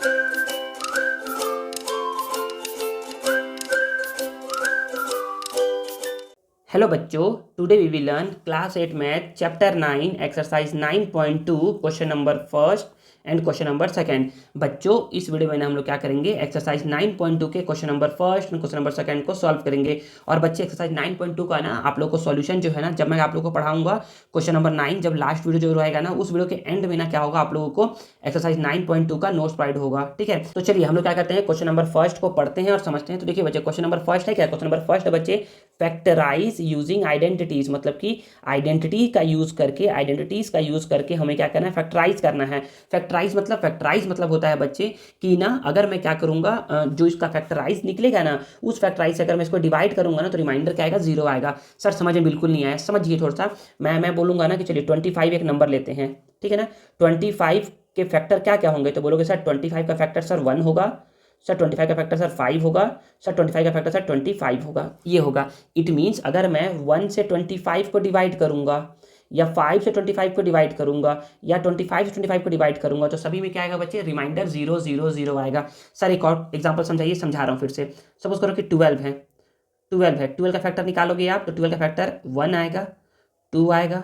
Hello बच्चों, today we will learn class 8 math chapter 9 exercise 9.2 question number first and question number second. बच्चों, इस video में हम लोग क्या करेंगे, एक्सरसाइज 9.2 के question number first and question number second को सॉल्व करेंगे। और बच्चे एक्सरसाइज 9.2 का ना आप लोग को सॉल्यूशन जो है ना, जब मैं आप लोग को पढ़ाऊंगा क्वेश्चन नंबर 9, जब लास्ट वीडियो जो रहेगा ना, उस वीडियो के एंड में ना क्या होगा, आप लोगों को एक्सरसाइज 9.2 का नोट्स प्रोवाइड होगा। ठीक है, तो चलिए हम लोग क्या करते हैं, क्वेश्चन नंबर फर्स्ट को पढ़ते हैं और समझते हैं। तो देखिए बच्चे, क्वेश्चन नंबर फर्स्ट है क्या, क्वेश्चन नंबर फर्स्ट है बच्चे, फैक्टराइज यूजिंग आइडेंटिटीज, मतलब कि आइडेंटिटी का यूज करके, आइडेंटिटीज का यूज करके हमें क्या करना है, फैक्टराइज करना है। फैक्टराइज मतलब होता है बच्चे कि ना, अगर मैं क्या करूंगा, जो इसका फैक्टराइज निकलेगा ना, उस फैक्टराइज से अगर मैं इसको डिवाइड करूंगा ना, तो रिमाइंडर क्या आएगा, 0 आएगा। सर समझ में बिल्कुल नहीं आया, समझिए थोड़ा सा। मैं बोलूंगा ना कि चलिए 25 एक नंबर लेते हैं, ठीक है ना। 25 के फैक्टर क्या क्या होंगे, तो बोलोगे सर 25 का फैक्टर सर 1 होगा, सर 25 का फैक्टर सर 5 होगा, सर 25 का फैक्टर सर 25 होगा, ये होगा। इट मीन्स अगर मैं 1 से 25 को डिवाइड करूंगा, या 5 से 25 को डिवाइड करूंगा, या 25 से 25 को डिवाइड करूंगा, तो सभी में क्या आएगा बच्चे, रिमाइंडर 0 0 0 आएगा। सर एक और एग्जांपल समझाइए, समझा रहा हूँ फिर से। सपोज करो कि 12 है, 12 का फैक्टर निकालोगे आप, तो 12 का फैक्टर 1 आएगा, 2 आएगा,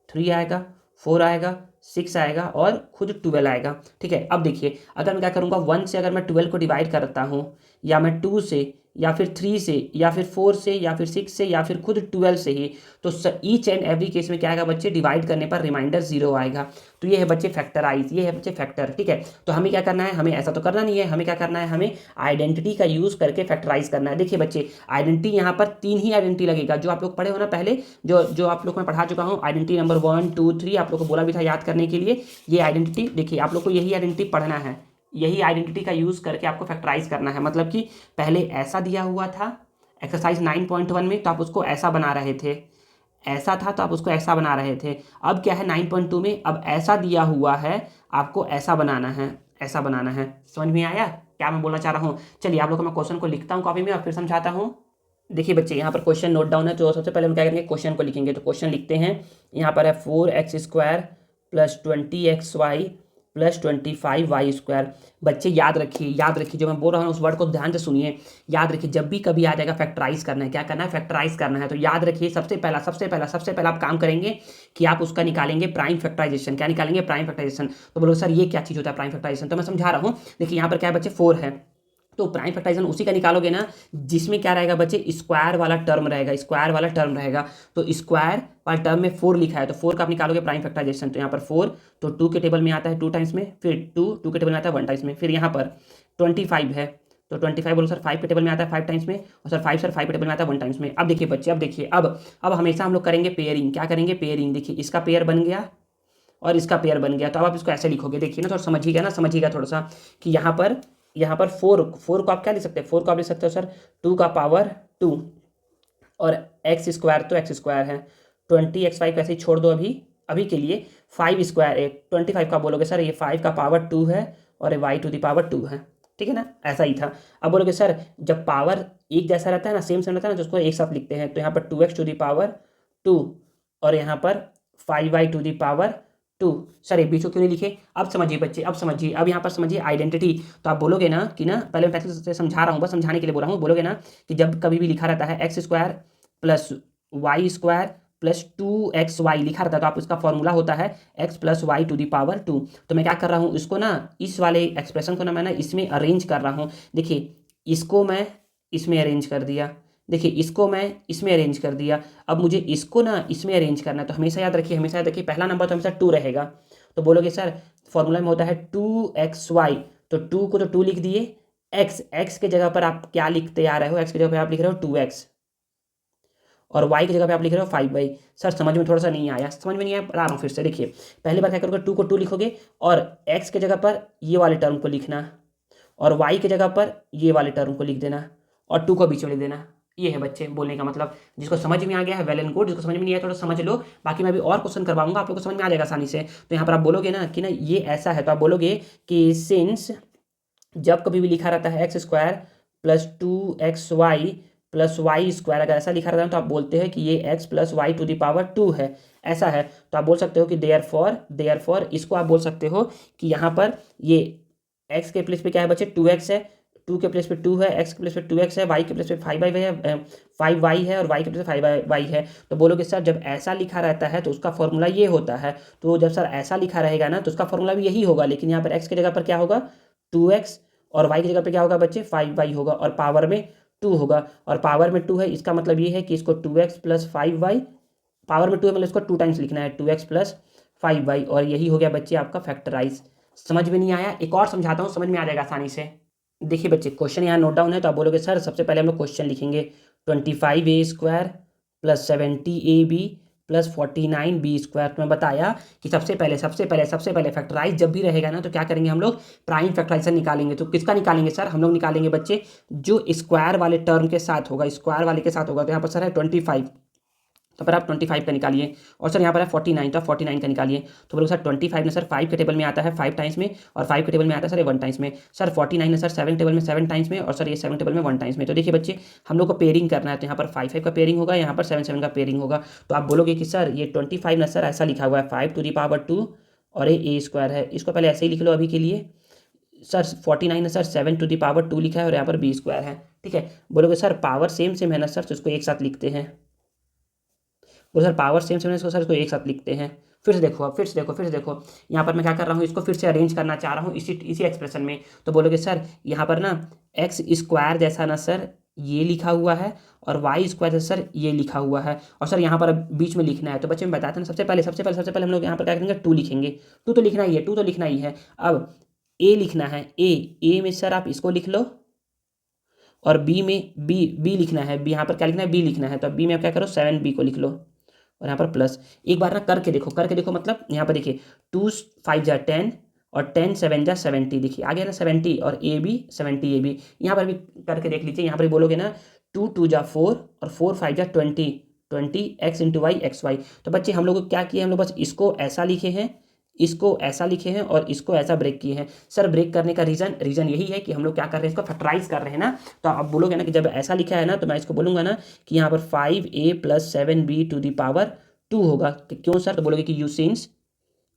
3 आएगा, 4 आएगा, 6 आएगा और खुद 12 आएगा। ठीक है, अब देखिए, अगर मैं क्या करूँगा, 1 से अगर मैं 12 को डिवाइड करता हूँ, या मैं 2 से, या फिर 3 से, या फिर 4 से, या फिर 6 से, या फिर खुद 12 से ही, तो ईच एंड एवरी केस में क्या आएगा बच्चे, डिवाइड करने पर रिमाइंडर 0 आएगा। तो ये है बच्चे फैक्टराइज, ये है बच्चे फैक्टर। ठीक है, तो हमें क्या करना है, हमें ऐसा तो करना नहीं है, हमें क्या करना है, हमें आइडेंटिटी का यूज करके फैक्टराइज करना है। देखिए बच्चे, आइडेंटिटी यहाँ पर 3 ही आइडेंटिटी लगेगा, जो आप लोग पढ़े हो ना पहले, जो जो आप लोग मैं पढ़ा चुका हूँ, आइडेंटिटी नंबर 1 2 3, आप लोग को बोला भी था याद करने के लिए। ये आइडेंटिटी देखिए, आप लोग को यही आइडेंटिटी पढ़ना है, यही आइडेंटिटी का यूज करके आपको फैक्टराइज करना है। मतलब कि पहले ऐसा दिया हुआ था एक्सरसाइज 9.1 में, तो आप उसको ऐसा बना रहे थे, ऐसा था तो आप उसको ऐसा बना रहे थे। अब क्या है 9.2 में, अब ऐसा दिया हुआ है, आपको ऐसा बनाना है, ऐसा बनाना है। समझ में आया क्या मैं बोलना चाह रहा हूँ? चलिए आप लोग को मैं क्वेश्चन को लिखता हूँ कॉपी में और फिर समझाता हूँ। देखिए बच्चे, यहाँ पर क्वेश्चन नोट डाउन है, तो सबसे पहले हम क्या करेंगे, क्वेश्चन को लिखेंगे। तो क्वेश्चन लिखते हैं, यहाँ पर है 4x² + 20xy + 25y²। बच्चे याद रखिए, याद रखिए, जो मैं बोल रहा हूँ उस वर्ड को ध्यान से सुनिए। याद रखिए, जब भी कभी आ जाएगा फैक्टराइज करना है, क्या करना है, फैक्टराइज करना है, तो याद रखिए सबसे पहला आप काम करेंगे कि आप उसका निकालेंगे प्राइम फैक्टराइजेशन। क्या निकालेंगे, प्राइम फैक्टराइजेशन। तो बोलो सर ये क्या चीज़ होता है प्राइम फैक्टराइजेशन, तो मैं समझा रहा हूँ। देखिए यहाँ पर क्या है बच्चे, 4 है, तो प्राइम फैक्टराइजेशन उसी का निकालोगे ना जिसमें क्या रहेगा बच्चे, स्क्वायर वाला टर्म रहेगा, स्क्वायर वाला टर्म रहेगा। तो स्क्वायर वाला टर्म में 4 लिखा है, तो 4 का आप निकालोगे प्राइम फैक्टराइजेशन। तो यहाँ पर 4, तो 2 के टेबल में आता है 2 टाइम्स में, फिर 2 के टेबल में आता है 1 टाइम्स में, फिर यहाँ पर 25 है, तो 25 बोलो सर 5 के टेबल में आता है 5 टाइम्स में, और सर 5 के टेबल में आता है 1 टाइम्स में। अब देखिए बच्चे, अब देखिए, अब हमेशा हम लोग करेंगे पेयरिंग। क्या करेंगे, पेयरिंग। देखिए इसका पेयर बन गया और इसका पेयर बन गया, तो अब आप इसको ऐसे लिखोगे। देखिए ना, थोड़ा समझिएगा ना, समझिएगा थोड़ा सा कि यहाँ पर 4 को आप क्या लिख सकते हैं, 4 को आप लिख सकते हो सर 2 का पावर 2, और x² तो x² है, 20xy को ऐसे ही छोड़ दो अभी अभी के लिए। 5² 25 का बोलोगे सर ये 5 का पावर 2 है, और ये y⁻² है। ठीक है ना, ऐसा ही था। अब बोलोगे सर जब पावर एक जैसा रहता है ना, सेम रहता है ना, तो उसको एक साथ लिखते हैं। तो यहाँ पर 2x⁻2 और यहाँ पर 5y⁻2। सर एक बीचों क्यों नहीं लिखे? अब समझिए बच्चे, अब समझिए, अब यहाँ पर समझिए आइडेंटिटी। तो आप बोलोगे ना कि ना, पहले मैं प्रैक्टिस से समझा रहा हूँ, बस समझाने के लिए बोल रहा हूँ। बोलोगे ना कि जब कभी भी लिखा रहता है x² + y² + 2xy लिखा रहता है, तो आप इसका फॉर्मूला होता है x + y⁻²। तो मैं क्या कर रहा हूँ, इसको ना, इस वाले एक्सप्रेशन को ना मैं ना इसमें अरेंज कर रहा हूँ। देखिए इसको मैं इसमें अरेंज कर दिया, देखिए इसको मैं इसमें अरेंज कर दिया। अब मुझे इसको ना इसमें अरेंज करना है, तो हमेशा याद रखिए, हमेशा याद रखिए, पहला नंबर तो हमेशा 2 रहेगा। तो बोलोगे सर फॉर्मूला में होता है 2xy, तो 2 को तो 2 लिख दिए, x के जगह पर आप क्या लिखते आ रहे हो, x की जगह पर आप लिख रहे हो 2x, और y की जगह पे आप लिख रहे हो 5y। सर समझ में थोड़ा सा नहीं आया, समझ में नहीं आया, बता रहा हूँ फिर से। देखिए पहली बार क्या करोगे, 2 को 2 लिखोगे, और x के जगह पर ये वाले टर्म को लिखना, और y की जगह पर ये वाले टर्म को लिख देना, और 2 को बीच में लिख देना। ये है बच्चे बोलने का मतलब। जिसको समझ में आ गया है वेल एंड गुड, जिसको समझ में नहीं आया थोड़ा समझ लो। बाकी मैं अभी और क्वेश्चन करवाऊंगा, आप लोग को समझ में आ जाएगा आसानी से। तो यहाँ पर आप बोलोगे ना कि ना ये ऐसा है, तो आप बोलोगे कि सिंस जब कभी भी लिखा रहता है x² + 2xy + y², अगर ऐसा लिखा रहता है तो आप बोलते हैं कि ये x + y⁻² है, ऐसा है। तो आप बोल सकते हो कि देयरफॉर इसको आप बोल सकते हो कि यहाँ पर ये एक्स के प्लेस पे क्या है बच्चे 2x है, 2 के प्लेस पे 2 है, x के प्लेस पे 2x है, y के प्लेस पे 5y है, 5y है, और y के प्लेस पे 5y है। तो बोलोगे सर जब ऐसा लिखा रहता है तो उसका फॉर्मूला ये होता है, तो जब सर ऐसा लिखा रहेगा ना तो उसका फॉर्मूला भी यही होगा, लेकिन यहाँ पर x की जगह पर क्या होगा 2x, और y की जगह पर क्या होगा बच्चे 5y होगा, और पावर में 2 होगा, और पावर में 2 है, इसका मतलब ये है कि इसको 2x प्लस 5y, पावर में 2 है मतलब इसको 2 टाइम्स लिखना है, 2x प्लस 5y, और यही हो गया बच्चे आपका फैक्टराइज। समझ में नहीं आया, एक और समझाता हूँ, समझ में आ जाएगा आसानी से। देखिए बच्चे क्वेश्चन यहाँ नोट डाउन है, तो आप बोलोगे सर सबसे पहले हम लोग क्वेश्चन लिखेंगे 25a² plus 70ab plus 49b²। तो मैं बताया कि सबसे पहले फैक्टराइज जब भी रहेगा ना तो क्या करेंगे हम लोग प्राइम फैक्टराइजेशन निकालेंगे। तो किसका निकालेंगे सर, हम लोग निकालेंगे बच्चे जो स्क्वायर वाले टर्म के साथ होगा, स्क्वायर वाले के साथ होगा। तो यहाँ पर सर है 25, तो फिर आप 25 का निकालिए, और सर यहाँ पर है 49, तो आप 49 का निकालिए। तो बोलो सर 25 ने सर 5 के टेबल में आता है 5 टाइम्स में, और 5 के टेबल में आता है सर 1 टाइम्स में। सर 49 ने सर 7 टेबल में 7 टाइम्स में, और सर ये 7 टेबल में 1 टाइम्स में। तो देखिए बच्चे हम लोग को पेयरिंग करना है, तो यहाँ पर 5 का पेयरिंग होगा, यहाँ पर 7 का पेयरिंग होगा। तो आप बोलोगे कि सर ये 25 ना सर ऐसा लिखा हुआ है 5 टू दी पावर 2, और ये a² है, इसको पहले ऐसे ही लिख लो अभी के लिए। सर 49 है सर 7 टू दी पावर 2 लिखा है, और यहाँ पर b² है, ठीक है। बोलोगे सर पावर सेम सेम है ना सर, तो इसको एक साथ लिखते हैं। वो सर पावर सेम सेम है, इसको सर इसको एक साथ लिखते हैं। फिर से देखो यहाँ पर मैं क्या कर रहा हूँ, इसको फिर से अरेंज करना चाह रहा हूँ इसी एक्सप्रेशन में। तो बोलोगे सर यहाँ पर ना x² जैसा ना सर ये लिखा हुआ है, और y² जैसा सर ये लिखा हुआ है, और सर यहाँ पर अब बीच में लिखना है। तो बच्चे मैं बताते हैं ना, सबसे पहले हम लोग यहाँ पर क्या करेंगे 2 लिखेंगे। 2 तो लिखना ही है, 2 तो लिखना ही है। अब a लिखना है, ए में सर आप इसको लिख लो, और बी में बी लिखना है, बी यहाँ पर क्या लिखना है, बी लिखना है। तो बी में आप क्या करो 7b को लिख लो, और यहाँ पर प्लस। एक बार ना करके देखो मतलब यहाँ पर देखिए 2 5 जा 10, और 10 7 जा 70, देखिए आ गया ना 70, और ए बी 70 AB। यहाँ पर भी करके देख लीजिए, यहाँ पर भी बोलोगे ना 2 2 जा 4, और 4 5 जा 20 x into Y X Y. तो बच्चे हम लोग को क्या किए, हम लोग बस इसको ऐसा लिखे हैं, इसको ऐसा लिखे हैं, और इसको ऐसा ब्रेक किए हैं। सर ब्रेक करने का रीज़न यही है कि हम लोग क्या कर रहे हैं, इसको फैक्टराइज कर रहे हैं ना। तो आप बोलोगे ना कि जब ऐसा लिखा है ना, तो मैं इसको बोलूँगा ना कि यहाँ पर 5a plus 7b to the power 2 होगा। क्यों सर, तो बोलोगे कि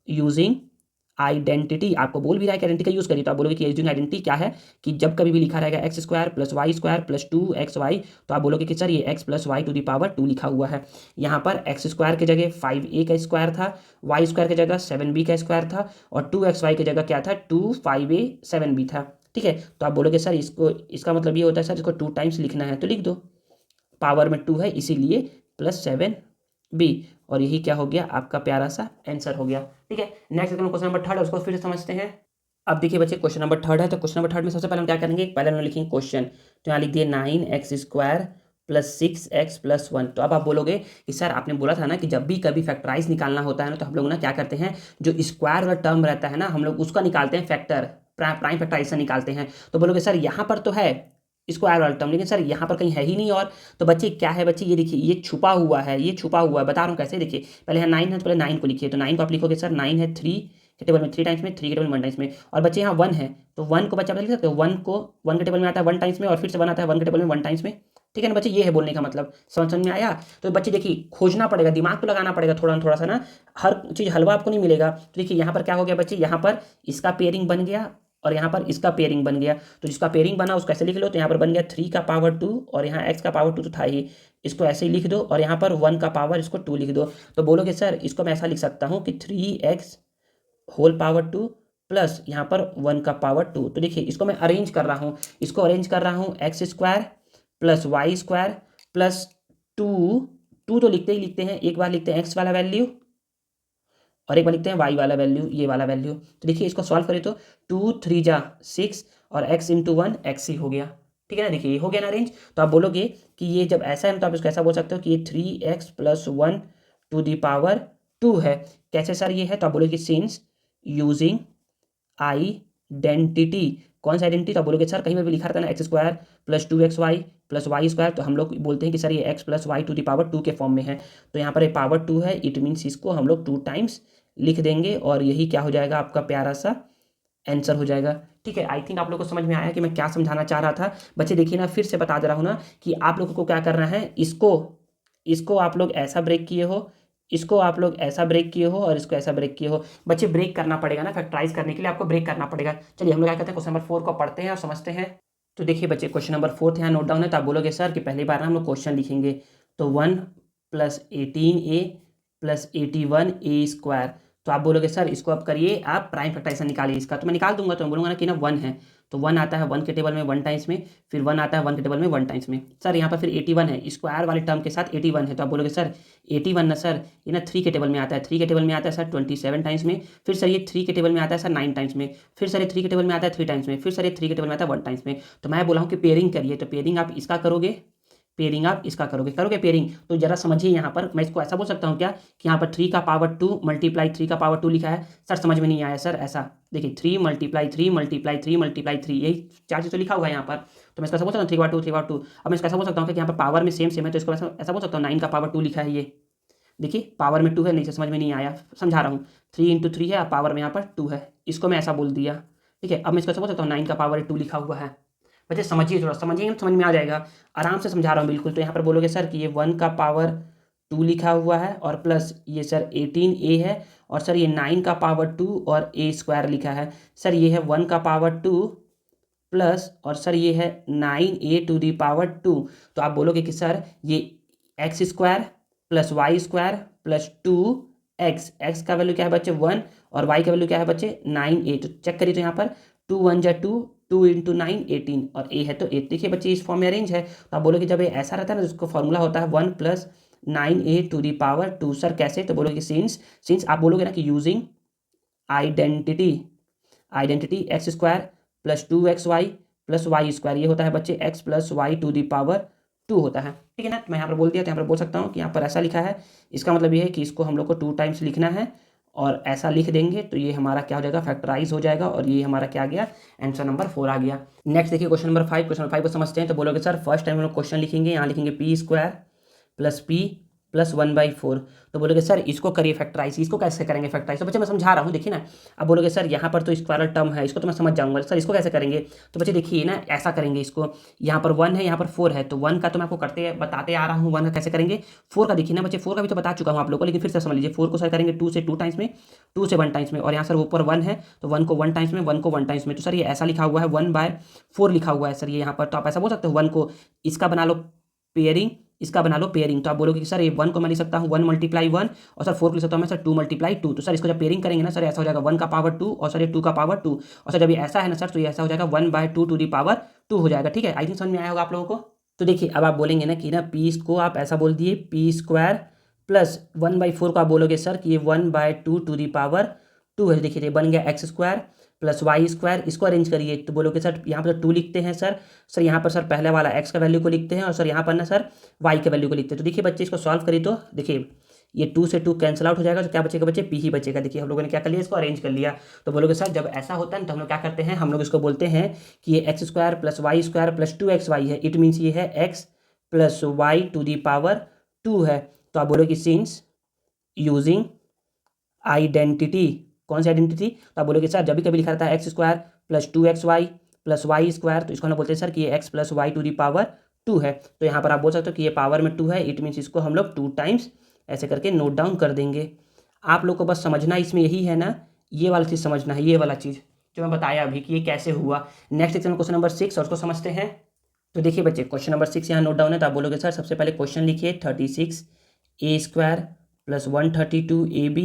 यूजिंग आइडेंटिटी, आपको बोल भी रहा है कि आइडेंटिटी का यूज करिए, तो आप बोलोगे कि यूजिंग आइडेंटिटी क्या है कि जब कभी भी लिखा रहेगा x² plus y² plus 2xy, तो आप बोलोगे कि सर ये x plus Y to the power 2 लिखा हुआ है। यहाँ पर x² की जगह 5a का स्क्वायर था, y² की जगह 7b का स्क्वायर था, और 2xy की जगह क्या था 2 5a 7b था, ठीक है। तो आप बोलोगे सर इसका मतलब ये होता है सर इसको 2 टाइम्स लिखना है, तो लिख दो, पावर में 2 है इसीलिए प्लस 7b, और यही क्या हो गया आपका प्यारा सा आंसर हो गया, ठीक है। नेक्स्ट क्वेश्चन नंबर 3 है, उसको फिर से समझते हैं। अब देखिए बच्चे क्वेश्चन नंबर 3 है, तो क्वेश्चन नंबर 3 में सबसे पहले हम क्या करेंगे, पहले हम लिखेंगे क्वेश्चन। तो यहाँ लिख दिए 9x² प्लस 6x प्लस 1। तो अब आप बोलोगे कि सर आपने बोला था ना कि जब भी कभी फैक्टराइज निकालना होता है ना, तो हम लोग ना क्या करते हैं, जो स्क्वायर वाला टर्म रहता है ना हम लोग उसका निकालते हैं फैक्टर, प्राइम फैक्टराइजेशन निकालते हैं। तो बोलोगे सर यहाँ पर तो है स्क्वायर वाला टर्म, लेकिन सर यहाँ पर कहीं है ही नहीं। और तो बच्चे क्या है बच्चे, ये देखिए ये छुपा हुआ है, बता रहा हूँ कैसे। देखिए पहले यहाँ 9 है, तो पहले 9 को लिखिए। तो 9 को आप लिखोगे सर 9 है 3 के टेबल में 3 टाइम्स में, 3 के टेबल में 1 टाइम्स में। और बच्चे यहाँ 1 है, तो 1 को बच्चे आप लिख सकते हो, 1 को 1 के टेबल में आता है 1 टाइम्स में, और फिर से 1 आता है 1 के टेबल में 1 टाइम्स में, ठीक है ना बच्चे। ये है बोलने का मतलब, समझ में आया। तो बच्चे देखिए खोजना पड़ेगा, दिमाग तो लगाना पड़ेगा थोड़ा सा ना, हर चीज़ हलवा आपको नहीं मिलेगा। तो देखिए यहाँ पर क्या हो गया बच्चे, यहाँ पर इसका पेयरिंग बन गया, और यहाँ पर इसका पेयरिंग बन गया। तो जिसका पेयरिंग बना उसको ऐसे लिख लो, तो यहाँ पर बन गया 3 का पावर 2, और यहाँ x का पावर 2 तो था ही, इसको ऐसे ही लिख दो, और यहाँ पर 1 का पावर इसको 2 लिख दो। तो बोलोगे सर इसको मैं ऐसा लिख सकता हूँ कि 3x होल पावर 2 प्लस यहाँ पर 1 का पावर 2। तो देखिए इसको मैं अरेंज कर रहा हूँ, x² प्लस y² प्लस 2 तो लिखते हैं, एक बार लिखते हैं x वाला वैल्यू, और एक बार लिखते हैं y वाला वैल्यू, ये वाला वैल्यू। तो देखिए इसको सॉल्व करें तो 2 3 जा 6, और x इंटू 1 x ही हो गया, ठीक है ना। देखिए ये हो गया ना अरेंज। तो आप बोलोगे कि ये जब ऐसा है तो आप इसको ऐसा बोल सकते हो कि ये 3x plus 1 to the power 2 है। कैसे सर ये है, तो आप बोलोगे सिंस यूजिंग आइडेंटिटी, कौन सा आइडेंटिटी, तो आप बोलोगे सर कहीं पर भी लिखा रहता है ना x² plus 2xy plus y², तो हम लोग बोलते हैं कि सर ये x plus Y to the power 2 के फॉर्म में है। तो यहाँ पर ये पावर 2 है, इट मीन्स इसको हम लोग 2 टाइम्स लिख देंगे, और यही क्या हो जाएगा आपका प्यारा सा आंसर हो जाएगा, ठीक है। आई थिंक आप लोगों को समझ में आया कि मैं क्या समझाना चाह रहा था। बच्चे देखिए ना, फिर से बता दे रहा हूँ ना कि आप लोगों को क्या करना है, इसको आप लोग ऐसा ब्रेक किए हो, इसको आप लोग ऐसा ब्रेक किए हो और इसको ऐसा ब्रेक किए हो। बच्चे ब्रेक करना पड़ेगा ना, फैक्टराइज करने के लिए आपको ब्रेक करना पड़ेगा। चलिए हम लोग क्या कहते हैं, क्वेश्चन नंबर 4 को पढ़ते हैं और समझते हैं। तो देखिए बच्चे, क्वेश्चन नंबर 4 यहाँ नोट डाउन है। तो आप बोलोगे सर कि पहली बार ना हम लोग क्वेश्चन लिखेंगे। तो 1 + 18a + 81a²। तो आप बोलोगे सर इसको आप करिए, आप प्राइम फैक्टराइजेशन निकालिए इसका। तो मैं निकाल दूंगा। तो मैं बोलूँगा ना कि ना 1 है, तो 1 आता है 1 के टेबल में 1 टाइम्स में, फिर 1 आता है 1 के टेबल में 1 टाइम्स में। सर यहाँ पर फिर 81 है, स्क्वायर वाले टर्म के साथ 81 है। तो आप बोलोगे सर 81 ना सर, ये ना 3 के टेबल में आता है, 3 के टेबल में आता है सर 27 टाइम्स में, फिर सर ये 3 के टेबल में आता है सर 9 टाइम्स में, फिर सर ये 3 के टेबल में आता है 3 टाइम्स में, फिर सर ये 3 के टेबल में आता है 1 टाइम्स में। तो मैं बोला हूँ कि पेयरिंग करिए। तो पेयरिंग आप इसका करोगे, पेयरिंग आप इसका करोगे पेयरिंग। तो जरा समझिए, यहाँ पर मैं इसको ऐसा बोल सकता हूँ क्या कि यहाँ पर 3 का पावर 2 मल्टीप्लाई 3 का पावर 2 लिखा है। सर समझ में नहीं आया सर, ऐसा देखिए 3 × 3 × 3 × 3 यही 4 चीज़ तो लिखा हुआ है यहाँ पर। तो मैं इसको ऐसा बोल सकता हूँ 3/2 3/2। अब मैं इसको ऐसा बोल सकता हूँ कि यहाँ पर पावर में सेम सेम है, तो इसको ऐसा बोल सकता हूँ 9 का पावर 2 लिखा है। ये देखिए पावर में 2 है, नीचे समझ में नहीं आया, समझा रहा हूँ। 3 × 3 है और पावर में यहाँ पर 2 है, इसको मैं ऐसा बोल दिया। ठीक है, अब मैं इसको ऐसा बोल सकता हूँ 9 का पावर 2 लिखा हुआ है। बच्चे समझिए, थोड़ा समझिए, समझ में आ जाएगा। आराम से समझा रहा हूँ बिल्कुल। तो यहाँ पर बोलोगे सर कि ये 1 का पावर 2 लिखा हुआ है और प्लस ये सर 18a है, और सर ये 9 का पावर 2 और a² लिखा है। सर ये है 1 का पावर 2 प्लस, और सर ये है 9a⁴। तो आप बोलोगे कि सर ये x² + y² + 2x, x का वैल्यू क्या है बच्चे 1 और y का वैल्यू क्या है बच्चे 9a। तो चेक करिए, तो यहाँ पर 2 × 1 = 2, 2 × 9 18, और a है तो 8। देखिए बच्चे इस फॉर्म में अरेंज है। तो आप बोलोगे जब ये ऐसा रहता है ना, जिसको फॉर्मूला होता है 1 + 9a⁴। सर कैसे? तो बोलोगे सिंस आप बोलोगे ना कि using identity x² + 2xy + y², ये होता है बच्चे x + y⁴ होता है। ठीक है ना। तो मैं यहाँ पर बोल दिया, तो यहाँ पर बोल सकता हूँ कि यहाँ पर ऐसा लिखा है। इसका मतलब ये है कि इसको हम लोग को 2 टाइम्स लिखना है और ऐसा लिख देंगे तो ये हमारा क्या हो जाएगा, फैक्टराइज हो जाएगा, और ये हमारा क्या आ गया, आंसर नंबर 4 आ गया। नेक्स्ट देखिए क्वेश्चन नंबर 5। क्वेश्चन नंबर 5 को समझते हैं। तो बोलोगे सर फर्स्ट टाइम हम लोग क्वेश्चन लिखेंगे, यहाँ लिखेंगे p² + p + 1/4। तो बोलोगे सर इसको करिए फैक्टराइज। इसको कैसे करेंगे फैक्टराइज? तो बच्चे मैं समझा रहा हूँ, देखिए ना। अब बोलोगे सर यहाँ पर तो स्क्वायर टर्म है, इसको तो मैं समझ जाऊंगा, सर इसको कैसे करेंगे? तो बच्चे देखिए ना, ऐसा करेंगे इसको। यहाँ पर 1 है, यहाँ पर 4 है, तो 1 का तो मैं आपको बताते आ रहा हूँ, 1 का कैसे करेंगे। 4 का देखिए ना बच्चे, 4 का भी तो बता चुका हूँ आप लोग को, लेकिन फिर से समझ लीजिए। 4 को सर करेंगे 2 से 2 टाइम्स में, 2 से 1 टाइम्स में, और यहाँ सर ऊपर 1 है तो 1 को 1 टाइम्स में, 1 को 1 टाइम्स में। तो सर ये ऐसा लिखा हुआ है 1/4 लिखा हुआ है सर ये यहाँ पर। तो आप ऐसा बोल सकते हो 1 को इसका बना लो पेयरिंग, इसका बना लो पेयरिंग। तो आप बोलोगे कि सर ये 1 को मैं लिख सकता हूँ 1 × 1, और सर 4 को लिख सकता हूँ मैं सर 2 × 2। तो सर इसको जब पेयरिंग करेंगे ना सर, ऐसा हो जाएगा 1 का पावर 2 और सर ये 2 का पावर 2, और सर जब ये ऐसा है ना सर, तो ये ऐसा हो जाएगा 1/2 हो जाएगा। ठीक है, आई थिंक समझ में आया होगा आप लोगों को। तो देखिए अब आप बोलेंगे ना कि ना p को आप ऐसा बोल दिए p² + 1/4 को आप बोलोगे सर कि ये 1/2 है। देखिए बन गया x² + y²। इसको अरेंज करिए। तो बोलोगे सर यहाँ पर 2 लिखते हैं सर यहाँ पर सर पहले वाला x का वैल्यू को लिखते हैं, और सर यहाँ पर ना सर y के वैल्यू को लिखते हैं। तो देखिए बच्चे इसको सॉल्व करिए, तो देखिए ये 2 से 2 कैंसिल आउट हो जाएगा, तो क्या बचेगा बच्चे, p ही बचेगा। देखिए हम लोगों ने क्या कर लिया, इसको अरेंज कर लिया। तो बोलोगे सर जब ऐसा होता है तो हम लोग क्या करते हैं, हम लोग इसको बोलते हैं कि ये x² + y² + 2xy है। इट मीन्स ये है x + y⁴ है। तो आप बोलोगे सिंस यूजिंग आइडेंटिटी, कौन सी आइडेंटिटी? तो आप बोलोगे सर जब भी कभी लिखा रहता है x² + 2xy + y², तो इसको हम बोलते हैं सर कि ये x + y⁴ है। तो यहाँ पर आप बोल सकते हो कि ये पावर में 2 है, इट मीन्स इसको हम लोग 2 टाइम्स ऐसे करके नोट डाउन कर देंगे। आप लोग को बस समझना इसमें यही है ना, ये वाला चीज़ समझना है, ये वाला चीज़ जो मैं बताया अभी कि ये कैसे हुआ। नेक्स्ट सेक्शन में क्वेश्चन नंबर 6 और उसको समझते हैं। तो देखिए बच्चे क्वेश्चन नंबर 6 यहाँ नोट डाउन है। तो आप बोलोगे सर सबसे पहले क्वेश्चन लिखिए 36a² + 132ab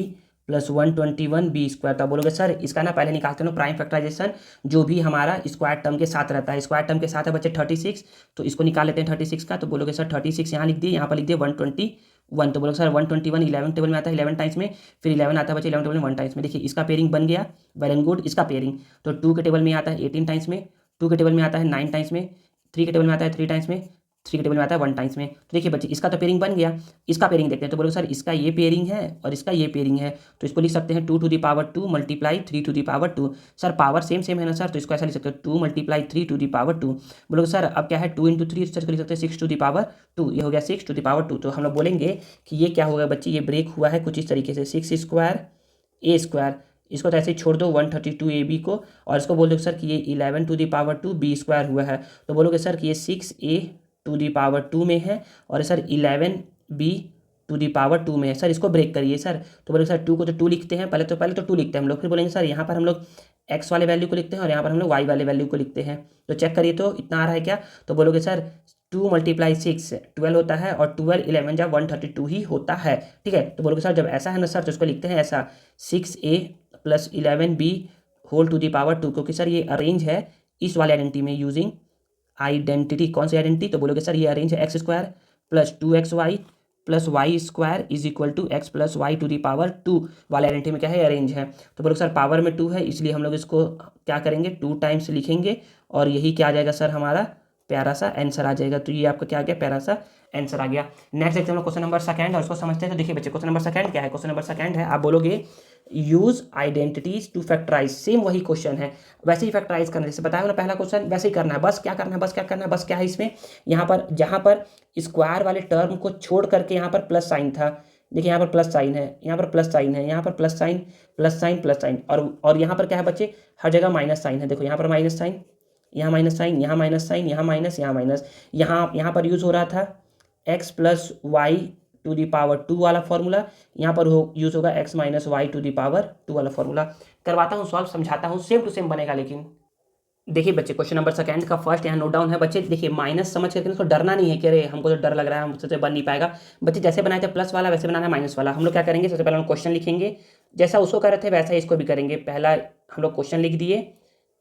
+ 121b²। तो आप बोलोगे सर इसका ना पहले निकालते हैं प्राइम फैक्टराइजेशन, जो भी हमारा स्क्वायर टर्म के साथ रहता है। स्क्वायर टर्म के साथ है बच्चे 36, तो इसको निकाल लेते हैं 36 का। तो बोलोगे सर 36 यहाँ लिख दिए, यहाँ पर लिख दिए 121। तो बोलोगे सर 121 11 टेबल में आता है 11 टाइम्स में, फिर 11 आता है बच्चे 11 टेबल में 1 टाइम्स में। देखिए इसका पेयरिंग बन गया, वेल एंड गुड। इसका पेयरिंग तो 2 के टेबल में आता है 18 टाइम्स में, 2 के टेबल में आता है 9 टाइम्स में, 3 के टेबल में आता है 3 टाइम्स में, 3 के टेबल में आता है 1 टाइम्स में। तो देखिए बच्चे इसका तो पेयरिंग बन गया। इसका पेयरिंग देखते हैं। तो बोलो सर इसका ये पेयरिंग है और इसका ये पेयरिंग है, तो इसको लिख सकते हैं 2 × 2 × 3 × 2। सर पावर सेम सेम है ना सर, तो इसको ऐसा लिख सकते हो 2 × 3 × 2। बोलोगे सर अब क्या है 2 × 3, सर लिख सकते हैं 6⁴। ये हो गया 6⁴। तो हम लोग बोलेंगे कि ये क्या होगा बच्चे, ये ब्रेक हुआ है कुछ इस तरीके से 6² इसको तो ऐसे ही छोड़ दो 132ab को, और इसको बोल दो सर कि ये 11⁴ हुआ है। तो बोलोगे सर कि ये 6a⁴ में है, और sir 11b to the power 2 में है। सर इसको ब्रेक करिए सर। तो बोलेंगे सर 2 को तो 2 लिखते हैं, पहले तो 2 लिखते हैं हम लोग, फिर बोलेंगे सर यहाँ पर हम लोग x वाले वैल्यू को लिखते हैं और यहाँ पर हम लोग y वाले वैल्यू को लिखते हैं। तो चेक करिए तो इतना आ रहा है क्या? तो बोलोगे सर 2 × 6 12 होता है और 12 11 जा 132 ही होता है। ठीक है, तो बोलोगे सर जब ऐसा है ना सर तो इसको लिखते हैं ऐसा 6a + 11b whole to the power 2, क्योंकि सर ये अरेंज है इस वाले आइडेंटिटी में यूजिंग आइडेंटिटी। कौन सी आइडेंटिटी? तो बोलोगे सर ये अरेंज है x² + 2xy + y² = x + y to the power 2 वाले आइडेंटिटी में क्या है? अरेंज है। तो बोलोगे सर पावर में 2 है, इसलिए हम लोग इसको क्या करेंगे? 2 टाइम्स लिखेंगे और यही क्या आ जाएगा सर? हमारा प्यारा सा आंसर आ जाएगा। तो ये आपका क्या आ गया? प्यारा सा आंसर आ गया। नेक्स्ट देखते हैं क्वेश्चन नंबर सेकंड और इसको समझते हैं। तो देखिए बच्चे क्वेश्चन नंबर सेकंड क्या है? क्वेश्चन नंबर सेकंड है, आप बोलोगे use identities to factorise. Same वही क्वेश्चन है, वैसे ही फैक्टराइज करना, जैसे बताया ना पहला क्वेश्चन, वैसे ही करना है। बस क्या करना है? बस क्या है इसमें? यहाँ पर जहाँ पर स्क्वायर वाले टर्म को छोड़ करके यहाँ पर प्लस साइन था, देखिए यहाँ पर प्लस साइन है, यहाँ पर प्लस साइन है, यहाँ पर plus sign plus sign plus sign, और यहाँ पर क्या है बच्चे? हर जगह माइनस साइन है। देखो यहाँ पर माइनस साइन, यहाँ माइनस साइन, यहाँ माइनस साइन, यहाँ माइनस, यहाँ माइनस, यहाँ पर यूज़ हो रहा था x + y to the power 2 वाला फॉर्मूला, यहाँ पर यूज़ होगा x - y to the power 2 वाला फॉर्मूला। करवाता हूँ सॉल्व, समझाता हूँ, सेम टू सेम बनेगा। लेकिन देखिए बच्चे क्वेश्चन नंबर सेकंड का फर्स्ट यहाँ नोट डाउन है बच्चे। देखिए माइनस समझ करके इसको डरना नहीं है कि अरे हमको तो डर लग रहा है, हमसे तो बन नहीं पाएगा। बच्चे जैसे बनाए थे प्लस वाला वैसे बनाना है माइनस वाला। हम लोग क्या करेंगे? सबसे पहले हम क्वेश्चन लिखेंगे, जैसा उसको कर रहे थे वैसा ही इसको भी करेंगे। पहला हम लोग क्वेश्चन लिख दिए।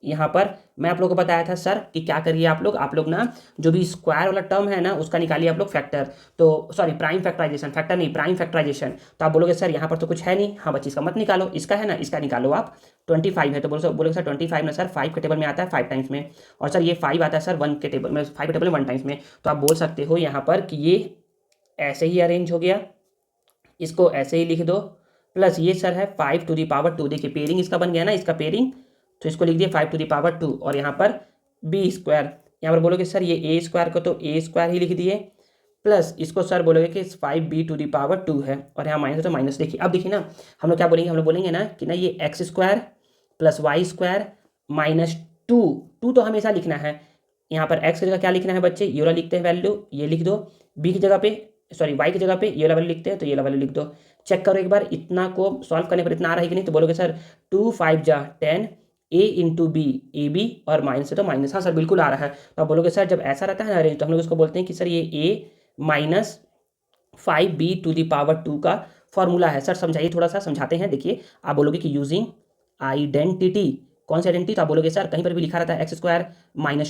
यहाँ पर मैं आप लोगों को बताया था सर कि क्या करिए आप लोग ना जो भी स्क्वायर वाला टर्म है ना उसका निकालिए आप लोग फैक्टर, तो सॉरी प्राइम फैक्टराइजेशन, फैक्टर नहीं प्राइम फैक्टराइजेशन। तो आप बोलोगे सर यहाँ पर तो कुछ है नहीं, हाँ बच्चे इसका मत निकालो, इसका है ना, इसका निकालो आप। 25 है तो बोलोगे सर 25 ना सर 5 के टेबल में आता है 5 टाइम्स में, और सर ये 5 आता है सर 1 के टेबल में, 5 के टेबल में 1 टाइम्स में। तो आप बोल सकते हो यहाँ पर कि ये ऐसे ही अरेंज हो गया, इसको ऐसे ही लिख दो, प्लस ये सर है 5 टू दी पावर 2। देखिए पेयरिंग इसका बन गया ना, इसका पेयरिंग, तो इसको लिख दिए 5 टू दी पावर 2, और यहाँ पर b², यहाँ पर बोलोगे सर ये a² को तो a² ही लिख दिए, प्लस इसको सर बोलोगे कि 5b टू दी पावर 2 है, और यहाँ माइनस है तो माइनस। देखिए अब देखिए ना हम लोग क्या बोलेंगे? हम लोग बोलेंगे ना कि ना ये x² + y² - 2 तो हमेशा लिखना है। यहाँ पर x की जगह क्या लिखना है बच्चे? ये वाला लिखते हैं वैल्यू, ये लिख दो। b की जगह पे सॉरी y की जगह पे ये वाला वैल्यू लिखते हैं, तो ये वाला वैल्यू लिख दो। चेक करो एक बार इतना को सॉल्व करने पर इतना आ रहा है कि नहीं? तो बोलोगे सर 2 5 जा 10 a × b ए बी, और माइनस है तो माइनस। हाँ सर बिल्कुल आ रहा है। तो आप बोलोगे सर जब ऐसा रहता है ना अरेंज, तो हम लोग इसको बोलते हैं कि सर ये a - 5b to the power 2 का फॉर्मूला है। सर समझाइए, थोड़ा सा समझाते हैं। देखिए आप बोलोगे कि यूजिंग आइडेंटिटी, कौन सी आइडेंटिटी? तो आप बोलोगे सर कहीं पर भी लिखा रहता है x² -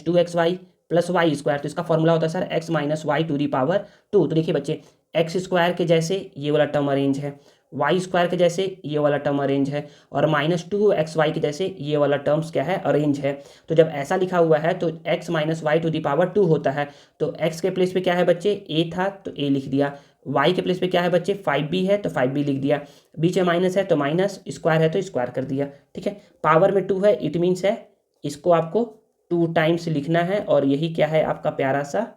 2xy + y², तो इसका फॉर्मूला होता है sir x - y to the power 2। तो देखिए बच्चे x² के जैसे ये वाला टर्म अरेंज है, y² के जैसे ये वाला टर्म अरेंज है, और -2xy के जैसे ये वाला टर्म्स क्या है? अरेंज है। तो जब ऐसा लिखा हुआ है तो x - y to the power 2 होता है। तो x के प्लेस पे क्या है बच्चे? a था तो a लिख दिया, y के प्लेस पे क्या है बच्चे? 5b है तो 5b लिख दिया, बीच में माइनस है तो माइनस, स्क्वायर है तो स्क्वायर कर दिया। ठीक है, पावर में 2 है, इट मीन्स है इसको आपको 2 टाइम्स लिखना है, और यही क्या है? आपका प्यारा सा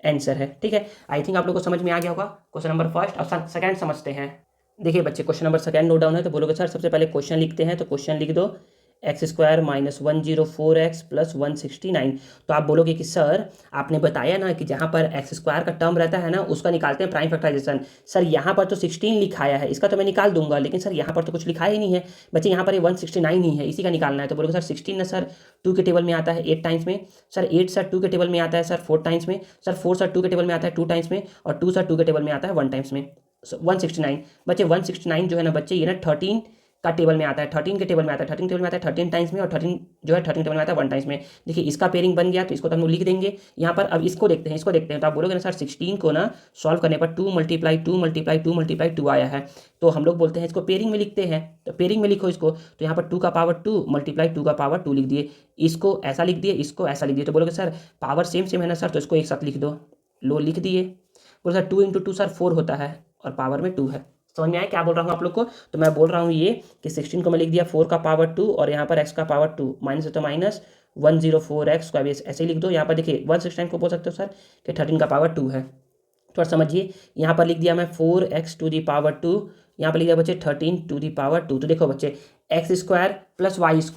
आंसर है। ठीक है, आई थिंक आप लोग को समझ में आ गया होगा क्वेश्चन नंबर फर्स्ट। और सेकंड समझते हैं। देखिए बच्चे question number second note down है, तो बोलोगे सर सबसे पहले क्वेश्चन लिखते हैं। तो क्वेश्चन लिख दो x² - 104x + 169। तो आप बोलोगे कि सर आपने बताया ना कि जहाँ पर x² का टर्म रहता है ना उसका निकालते हैं प्राइम फैक्टराइजेशन। सर यहाँ पर तो 16 लिखाया है, इसका तो मैं निकाल दूंगा, लेकिन सर यहाँ पर तो कुछ लिखा ही नहीं है बच्चे, यहाँ पर ये 169 ही है, इसी का निकालना है। तो बोलोगे सर 16 ना सर 2 के टेबल में आता है 8 टाइम्स में, सर 8 सर 2 के टेबल में आता है सर 4 टाइम्स में, सर 4 सर 2 के टेबल में आता है 2 टाइम्स में, और 2 सर 2 के टेबल में आता है 1 टाइम्स में। 169 बच्चे 169 जो है ना बच्चे ये ना 13 का टेबल में आता है, 13 के टेबल में आता है, 13 टेबल में आता है 13 टाइम्स में, और 13 जो है 13 टेबल में आता है 1 टाइम्स में। देखिए इसका पेयरिंग बन गया, तो इसको तो हम लोग लिख देंगे यहाँ पर। अब इसको देखते हैं, तो आप बोलोगे ना सर 16 को ना सॉल्व करने पर 2 × 2 × 2 × 2 आया है, तो हम लोग बोलते हैं इसको पेयरिंग में लिखते हैं। तो पेयरिंग में लिखो इसको, तो यहाँ पर 2 का पावर 2 × 2 का पावर 2 लिख दिए, इसको ऐसा लिख दिए, इसको ऐसा लिख दिए। तो बोलोगे सर पावर सेम सेम है ना सर, तो इसको एक साथ लिख दो, लो लिख दिए। बोलो सर 2 × 2 सर 4 होता है, और पावर में 2 है। समझ में आया क्या बोल रहा हूँ आप लोग को? तो मैं बोल रहा हूँ ये कि 16 को मैं लिख दिया 4 का पावर 2, और यहाँ पर x का पावर 2, माइनस है तो माइनस 104x का भी ऐसे ही लिख दो। यहाँ पर देखिए 169 को बोल सकते हो सर कि 13 का पावर 2 है। थोड़ा समझिए, यहाँ पर लिख दिया मैं 4x टू दी पावर 2, यहाँ पर लिख दिया बच्चे 13 टू दी पावर 2। तो देखो बच्चे x² + y² -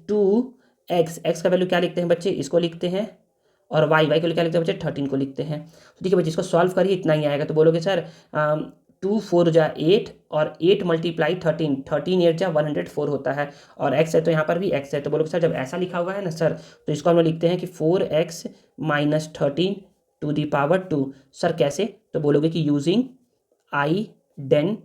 2x, x का वैल्यू क्या लिखते हैं बच्चे? इसको लिखते हैं, और वाई वाई को क्या लिखते हैं बच्चे 13 को लिखते हैं। तो ठीक है बच्चे इसको सॉल्व करिए, इतना ही आएगा। तो बोलोगे सर 2 4 जा 8 और 8 मल्टीप्लाई 13, 13 8 जा 104 होता है, और x है तो यहाँ पर भी x है। तो बोलोगे सर जब ऐसा लिखा हुआ है ना सर, तो इसको हम लोग लिखते हैं कि 4x minus 13 to the power 2। Sir कैसे? तो बोलोगे कि यूजिंग आइडेंटिटी।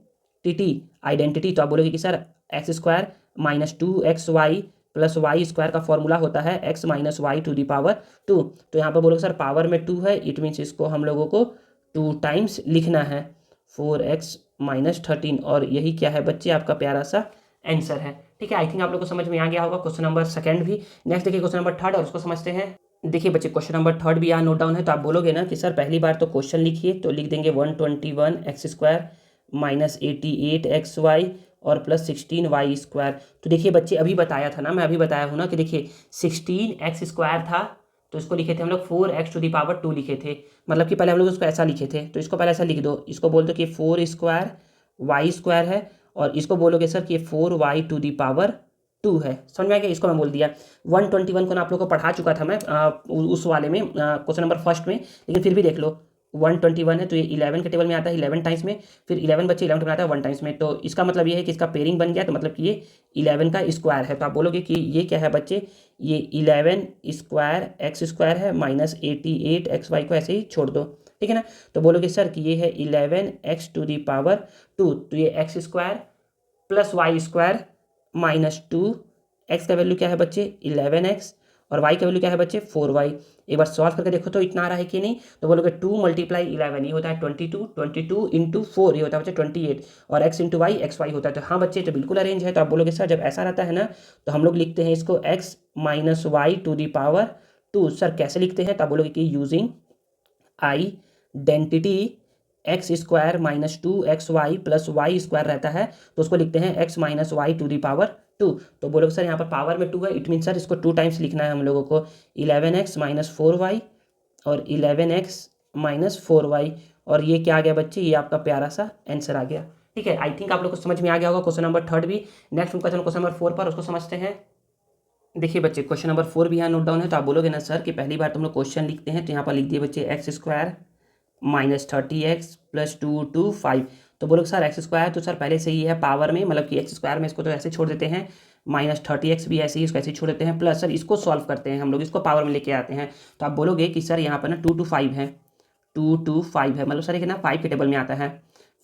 तो आप बोलोगे कि sir X square minus 2xy plus Y square का फॉर्मूला होता है x minus Y to the power 2। तो यहाँ पर बोलोगे सर पावर में 2 है, इट मीन्स इसको हम लोगों को 2 टाइम्स लिखना है, 4x माइनस 13, और यही क्या है बच्चे आपका प्यारा सा आंसर है। ठीक है, आई थिंक आप लोग को समझ में आ गया होगा क्वेश्चन नंबर सेकंड भी। नेक्स्ट देखिए क्वेश्चन नंबर थर्ड, और उसको समझते हैं। देखिए बच्चे क्वेश्चन नंबर थर्ड भी यहाँ नोट डाउन है। तो आप बोलोगे ना कि सर पहली बार तो क्वेश्चन लिखिए, तो लिख देंगे 121x² माइनस 88xy और प्लस 16y²। तो देखिए बच्चे अभी बताया था ना, मैं अभी बताया हूँ ना कि देखिए 16x² था, तो इसको लिखे थे हम लोग 4x टू दी पावर 2 लिखे थे, मतलब कि पहले हम लोग उसको ऐसा लिखे थे। तो इसको पहले ऐसा लिख दो, इसको बोल दो कि 4² है, और इसको बोलोगे सर कि 4y टू दी पावर 2 है। समझ में आ गया? इसको मैं बोल दिया। 121 को ना आप लोग को पढ़ा चुका था मैं उस वाले में क्वेश्चन नंबर फर्स्ट में, लेकिन फिर भी देख लो 121 है तो ये 11 के टेबल में आता है 11 टाइम्स में, फिर 11 बच्चे 11 टेबल में आता है 1 टाइम्स में। तो इसका मतलब ये है कि इसका पेयरिंग बन गया, तो मतलब कि ये 11 का स्क्वायर है। तो आप बोलोगे कि ये क्या है बच्चे, ये 11 स्क्वायर x² है माइनस 88xy को ऐसे ही छोड़ दो, ठीक है ना। तो बोलोगे सर कि ये है 11x टू दी पावर 2, तो ये x² plus y² minus 2, x का वैल्यू क्या है बच्चे 11x, और y का वैल्यू क्या है बच्चे 4y। एक बार सॉल्व करके देखो तो इतना आ रहा है कि नहीं। तो बोलोगे 2 मल्टीप्लाई 11 ये होता है 22, 22 इंटू 4 ये होता है बच्चे 28, और x इंटू वाई XY होता है। तो हाँ बच्चे तो बिल्कुल अरेंज है। तो आप बोलोगे सर जब ऐसा रहता है ना, तो हम लोग लिखते हैं इसको x minus Y to the power 2। Sir कैसे लिखते हैं? तो आप बोलोगे कि using identity x² minus 2xy plus y² रहता है, तो उसको लिखते हैं x minus Y to the power 2। तो बोलोगे सर यहाँ पर पावर में 2 है, इट मीन सर इसको 2 टाइम्स लिखना है हम लोगों को, 11x माइनस 4y और 11x माइनस 4y, और ये क्या आ गया बच्चे, ये आपका प्यारा सा आंसर आ गया। ठीक है, आई थिंक आप लोग को समझ में आ गया होगा क्वेश्चन नंबर थर्ड भी। नेक्स्ट उनका क्वेश्चन नंबर 4 पर, उसको समझते हैं। देखिए बच्चे क्वेश्चन नंबर 4 भी यहाँ नोट डाउन है। तो आप बोलोगे ना सर कि पहली बार तुम लोग क्वेश्चन लिखते हैं, तो यहाँ पर लिख दिए बच्चे x² minus 30x plus 2 to 5। तो बोलोगे सर x² तो सर पहले से ही है पावर में, मतलब कि x² में इसको तो ऐसे छोड़ देते हैं, माइनस 30x भी ऐसे ही इसको ऐसे छोड़ देते हैं, प्लस सर इसको सॉल्व करते हैं हम लोग, इसको पावर में लेके आते हैं। तो आप बोलोगे कि सर यहाँ पर ना 2 to 5 है, 2 to 5 है, मतलब सर ये ना 5 के टेबल में आता है,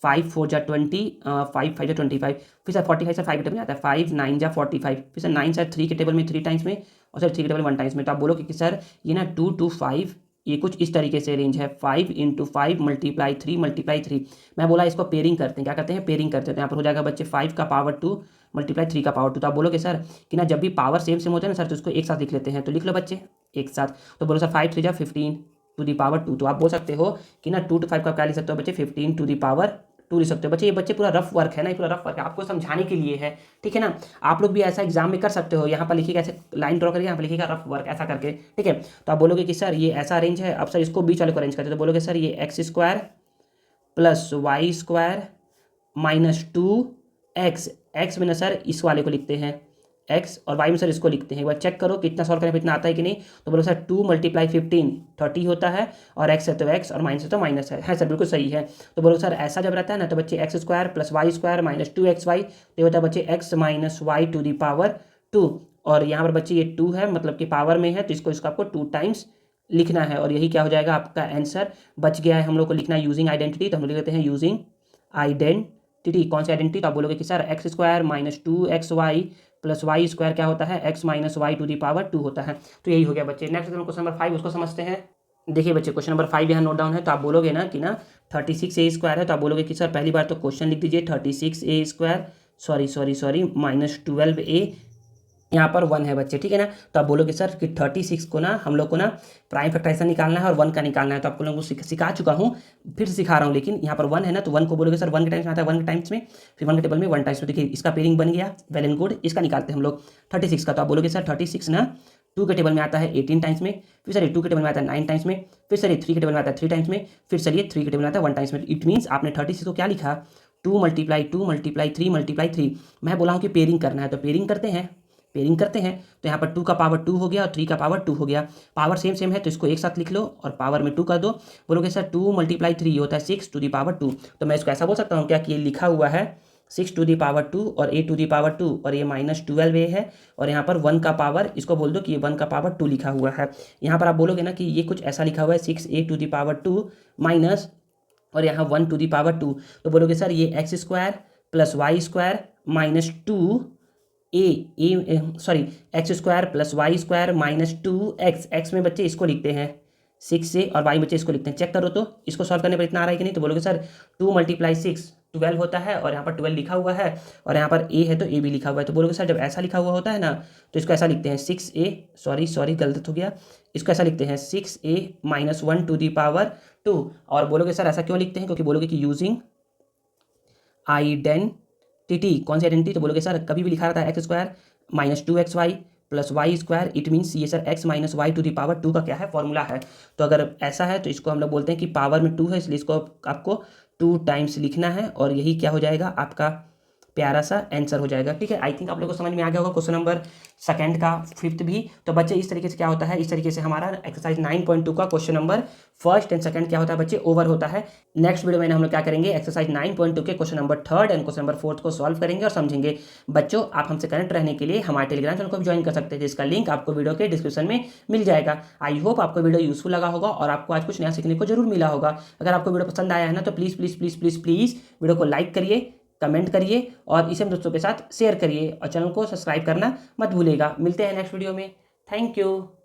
5 4 जा 20, 5 5 जा 25, फिर सर 45 सर 5 के टेबल में आता है, 5 9 जा 45, फिर सर 9 सर 3 के टेबल में 3 टाइम्स में, और सर 3 के टेबल में 1 टाइम्स में। तो आप बोलोगे कि सर ये ना 2 to 5 ये कुछ इस तरीके से रेंज है, 5 इंटू 5 मल्टीप्लाई 3 मैं बोला इसको पेयरिंग करते हैं, क्या करते हैं पेयरिंग करते हैं। तो यहाँ पर हो जाएगा बच्चे 5 का पावर 2 मल्टीप्लाई 3 का पावर 2। तो आप बोलोगे सर कि ना जब भी पावर सेम सेम होता है ना सर, तो उसको एक साथ लिख लेते हैं। तो लिख लो बच्चे एक साथ। तो बोलो सर 5 3 जा 15 टू दी पावर 2। तो आप बोल सकते हो कि ना 2 to 5 का क्या लिख सकते हो बच्चे 15 टू दी पावर 2 लिख सकते हो बच्चे। ये बच्चे पूरा रफ वर्क है ना, ये पूरा रफ वर्क है, आपको समझाने के लिए है, ठीक है ना। आप लोग भी ऐसा एग्जाम में कर सकते हो, यहाँ पर लिखिएगा ऐसे लाइन ड्रॉ करके, यहाँ पर लिखिएगा रफ वर्क ऐसा करके, ठीक है। तो आप बोलोगे कि सर ये ऐसा अरेंज है, अब सर इसको बीच वाले को अरेंज करते हैं। तो बोलोगे सर ये x² plus y² minus 2x, x में ना सर इस वाले को लिखते हैं x, और y में सर इसको लिखते हैं। एक बार चेक करो कितना सॉल्व करने पर इतना आता है कि नहीं। तो बोलो सर 2 मल्टीप्लाई 15 30 होता है, और x है तो x और माइनस है तो माइनस है सर बिल्कुल सही है। तो बोलो सर ऐसा जब रहता है ना, तो बच्चे x² plus y² minus 2xy, तो ये होता है बच्चे x minus Y to the power 2, और यहाँ पर बच्चे ये 2 है मतलब कि पावर में है, तो इसको आपको 2 टाइम्स लिखना है, और यही क्या हो जाएगा आपका आंसर। बच गया है हम लोग को लिखना है यूजिंग आइडेंटिटी, तो हम लोग लिख लेते हैं यूजिंग आइडेंटिटी। कौन सी आइडेंटिटी? तो आप बोलोगे कि sir x² minus 2xy plus y² क्या होता है x minus Y to the power 2 होता है। तो यही हो गया बच्चे। नेक्स्ट क्वेश्चन नंबर 5, उसको समझते हैं। देखिए बच्चे क्वेश्चन नंबर 5 यहाँ नोट डाउन है। तो आप बोलोगे ना कि ना 36a² है, तो आप बोलोगे कि सर पहली बार तो क्वेश्चन लिख दीजिए 36a² सॉरी माइनस 12a, यहाँ पर 1 है बच्चे, ठीक है ना। तो आप बोलोगे सर कि 36 को ना हम लोग को ना प्राइम फैक्टराइजेशन निकालना है और 1 का निकालना है। तो आपको लोगों को सिखा चुका हूँ, फिर से सिखा रहा हूँ, लेकिन यहाँ पर 1 है ना, तो 1 को बोलोगे सर 1 के टाइम्स में आता है 1 के टाइम्स में, फिर 1 के टेबल में 1 टाइम्स में। देखिए इसका पेयरिंग बन गया, वेल एंड गुड। इसका निकालते हैं हम लोग 36 का। तो आप बोलोगे सर 36 ना 2 के टेबल में आता है 18 टाइम्स में, फिर सर ये 2 के टेबल में आता है 9 टाइम्स में, फिर सर ये 3 के टेबल में आता है 3 टाइम्स में, फिर सर ये 3 के टेबल में आता है 1 टाइम्स में। इट मीन्स आपने 36 को क्या लिखा 2 मल्टीप्लाई 3 मल्टीप्लाई 3। मैं बोला हूँ कि पेयरिंग करना है, तो पेयरिंग करते हैं। पेयरिंग करते हैं तो यहाँ पर 2 का पावर 2 हो गया और 3 का पावर 2 हो गया। पावर सेम सेम है तो इसको एक साथ लिख लो और पावर में 2 कर दो। बोलोगे सर 2 × 3 होता है 6 टू द पावर 2, तो मैं इसको ऐसा बोल सकता हूँ क्या कि ये लिखा हुआ है 6 टू द पावर 2 और a टू द पावर 2 और ये -12a है और यहाँ पर 1 का पावर, इसको बोल दो कि ये 1 का पावर 2 लिखा हुआ है। यहाँ पर आप बोलोगे ना कि ये कुछ ऐसा लिखा हुआ है 6a to the power 2 minus और यहाँ 1 टू द पावर 2, तो बोलोगे सर ये x² + y² -2 x² + y² -2x। x में बच्चे इसको लिखते हैं 6a और y बच्चे इसको लिखते हैं। चेक करो तो इसको सॉल्व करने पर इतना आ रहा है कि नहीं, तो बोलोगे सर 2 × 6 12 होता है और यहाँ पर 12 लिखा हुआ है और यहाँ पर a है तो a भी लिखा हुआ है। तो बोलोगे सर जब ऐसा लिखा हुआ होता है ना तो इसको ऐसा लिखते हैं 6a, सॉरी गलत हो गया, इसको ऐसा लिखते हैं 6a - 1 टू द पावर 2। और बोलोगे सर ऐसा क्यों लिखते हैं, क्योंकि बोलोगे कि यूजिंग आइडेंटिटी, कौन सी आइडेंटिटी, तो बोलोगे सर कभी भी लिखा रहता है x² - 2xy + y², it means ये sir x - y to the power 2 का क्या है, फॉर्मूला है। तो अगर ऐसा है तो इसको हम लोग बोलते हैं कि पावर में 2 है इसलिए इसको आपको 2 टाइम्स लिखना है और यही क्या हो जाएगा आपका प्यारा सा आंसर हो जाएगा। ठीक है, आई थिंक आप लोगों को समझ में आ गया होगा क्वेश्चन नंबर 2 का 5th भी। तो बच्चे इस तरीके से क्या होता है, इस तरीके से हमारा एक्सरसाइज 9.2 का question number 1st and 2nd क्या होता है बच्चे, ओवर होता है। नेक्स्ट वीडियो में हम लोग क्या करेंगे, एक्सरसाइज 9.2 के question number 3rd and question number 4th को सॉल्व करेंगे और समझेंगे। बच्चों आप हमसे कनेक्ट रहने के लिए हमारे टेलीग्राम चैनल को भी ज्वाइन कर सकते हैं, जिसका लिंक आपको वीडियो के डिस्क्रिप्शन में मिल जाएगा। आई होप आपको वीडियो यूजफुल लगा होगा और आपको आज कुछ नया सीखने को जरूर मिला होगा। अगर आपको वीडियो पसंद आया है ना तो please please please please please video को लाइक करिए, कमेंट करिए और इसे दोस्तों के साथ शेयर करिए और चैनल को सब्सक्राइब करना मत भूलिएगा। मिलते हैं नेक्स्ट वीडियो में। Thank you.